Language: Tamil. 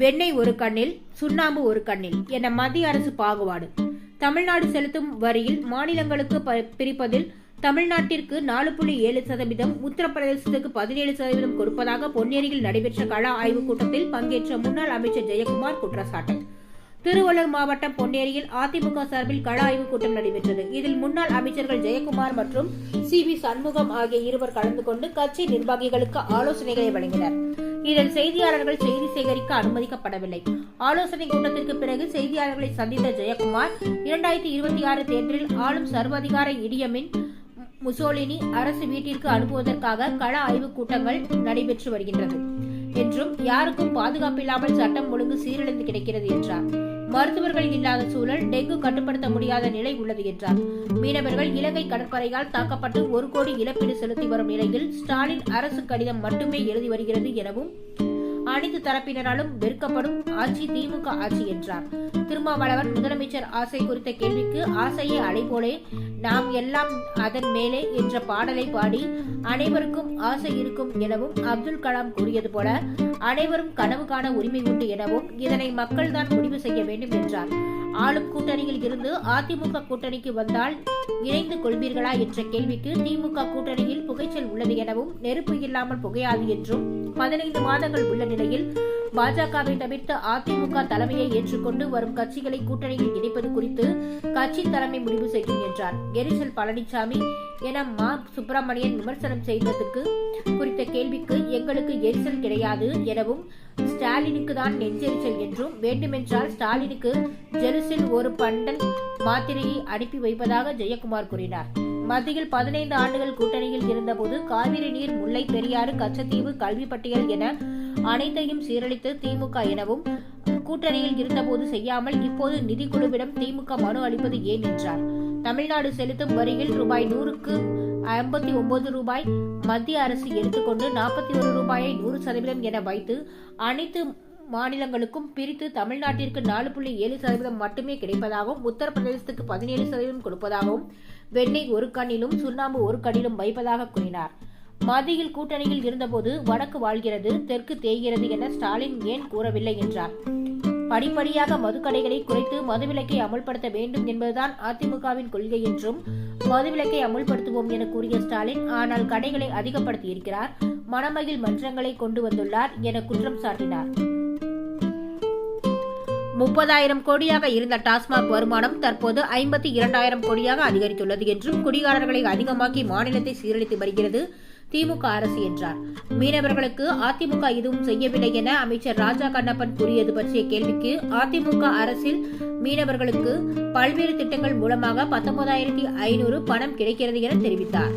வெண்ணெய் ஒரு கண்ணில் சுண்ணாம்பு ஒரு கண்ணில் என மத்திய அரசு பாகுபாடு. தமிழ்நாடு செலுத்தும் வரியில் மாநிலங்களுக்கு பிரிப்பதில் தமிழ்நாட்டிற்கு 4.7%, உத்தரப்பிரதேசத்துக்கு 17% கொடுப்பதாக பொன்னேரியில் நடைபெற்ற கள ஆய்வுக் கூட்டத்தில் பங்கேற்ற முன்னாள் அமைச்சர் ஜெயக்குமார் குற்றச்சாட்டு. திருவள்ளூர் மாவட்டம் பொன்னேரியில் அதிமுக சார்பில் கள ஆய்வுக் கூட்டம் நடைபெற்றது. இதில் முன்னாள் அமைச்சர்கள் ஜெயக்குமார் மற்றும் சி.வி. சண்முகம் ஆகிய இருவர் கலந்து கொண்டு கட்சி நிர்வாகிகளுக்கு ஆலோசனைகளை வழங்கினர். இதில் செய்தியாளர்கள் செய்தி சேகரிக்க அனுமதிக்கப்படவில்லை. ஆலோசனை கூட்டத்திற்கு பிறகு செய்தியாளர்களை சந்தித்த ஜெயக்குமார், 2026 தேர்தலில் ஆளும் சர்வாதிகார இடியமின் முசோலினி அரசு வீட்டிற்கு அனுப்புவதற்காக கள ஆய்வுக் கூட்டங்கள் நடைபெற்று வருகின்றது என்றும், யாருக்கும் பாதுகாப்பில்லாமல் சட்டம் ஒழுங்கு சீரழிந்து கிடக்கிறது என்றார். மருத்துவர்கள் இல்லாத சூழல், டெங்கு கட்டுப்படுத்த முடியாத நிலை உள்ளது என்றார். மீனவர்கள் இலங்கை கடற்படையால் தாக்கப்பட்டு 1 கோடி இழப்பீடு செலுத்தி வரும் நிலையில் ஸ்டாலின் அரசு கடிதம் மட்டுமே எழுதி வருகிறது எனவும், அனைத்து தரப்பினராலும் வெறுக்கப்படும் ஆட்சி திமுக ஆட்சி என்றார். திருமாவளவன் முதலமைச்சர் ஆசை குறித்த கேள்விக்கு, ஆசையே அலை போலே நாம் எல்லாம் அதன் மேலே என்ற பாடலை பாடி அனைவருக்கும் ஆசை இருக்கும் எனவும், அப்துல் கலாம் கூறியது போல அனைவரும் கனவு காண உரிமை உண்டு எனவும், இதனை மக்கள் தான் முடிவு செய்ய வேண்டும் என்றார். ஆளும் கூட்டணியில் இருந்து அதிமுக கூட்டணிக்கு வந்தால் இணைந்து கொள்வீர்களா என்ற கேள்விக்கு, திமுக கூட்டணியில் புகைச்சல் உள்ளது எனவும், நெருப்பு இல்லாமல் புகையாது என்றும், 15 மாதங்கள் உள்ள நிலையில் பாஜகவை தவிர்த்து அதிமுக தலைமையை ஏற்றுக்கொண்டு வரும் கட்சிகளை கூட்டணியில் இணைப்பது குறித்து கட்சி தலைமை முடிவு செய்யும் என்றார். எரிச்சல் பழனிசாமி என மா. சுப்பிரமணியன் விமர்சனம் செய்ததுக்கு குறித்த கேள்விக்கு, எங்களுக்கு எரிச்சல் கிடையாது எனவும், ஸ்டாலினுக்கு தான் நெஞ்செரிச்சல் என்றும், வேண்டுமென்றால் ஸ்டாலினுக்கு ஜெருசில் ஒரு பண்டன் மாத்திரையை அனுப்பி வைப்பதாக ஜெயக்குமார் கூறினார். மத்தியில் 15 ஆண்டுகள் கூட்டணியில் இருந்தபோது காவிரி நீர், முல்லை பெரியாறு, கச்சத்தீவு, கல்வி பட்டியல் என அனைத்தையும் சீரழித்து திமுக எனவும், கூட்டணியில் இருந்தபோது செய்யாமல் இப்போது நிதிக்குழுவிடம் திமுக மனு அளிப்பது ஏன் என்றார். தமிழ்நாடு செலுத்தும் வரியில் ரூபாய் 100க்கு 59 ரூபாய் மத்திய அரசு எடுத்துக்கொண்டு 41 ரூபாயை 100% என வைத்து அனைத்து மாநிலங்களுக்கும் பிரித்து தமிழ்நாட்டிற்கு 4.7% மட்டுமே கிடைப்பதாகவும், உத்தரப்பிரதேசத்துக்கு 17% கொடுப்பதாகவும், வெண்ணெய் ஒரு கண்ணிலும் சுண்ணாம்பு ஒரு கண்ணிலும் வைப்பதாக கூறினார். மத்தியில் கூட்டணியில் இருந்தபோது வடக்கு வாழ்கிறது, தெற்கு தேய்கிறது என ஸ்டாலின் ஏன் கூறவில்லை என்றார். படிப்படியாக மதுக்கடைகளை குறைத்து மதுவிலக்கை அமல்படுத்த வேண்டும் என்பதுதான் அதிமுகவின் கொள்கை என்றும், மதுவிலக்கை அமல்படுத்துவோம் என கூறிய ஸ்டாலின், ஆனால் கடைகளை அதிகப்படுத்தியிருக்கிறார், மணமகிழ் மன்றங்களை கொண்டு வந்துள்ளார் என குற்றம் சாட்டினார். 30,000 கோடியாக இருந்த டாஸ்மாக் வருமானம் தற்போது 52,000 கோடியாக அதிகரித்துள்ளது என்றும், குடிகாரர்களை அதிகமாக்கி மாநிலத்தை சீரழித்து வருகிறது திமுக அரசு என்றார். மீனவர்களுக்கு அதிமுக எதுவும் செய்யவில்லை என அமைச்சர் ராஜா கண்ணப்பன் கூறியது பற்றிய கேள்விக்கு, அதிமுக அரசில் மீனவர்களுக்கு பல்வேறு திட்டங்கள் மூலமாக 19,500 பணம் கிடைக்கிறது என தெரிவித்தார்.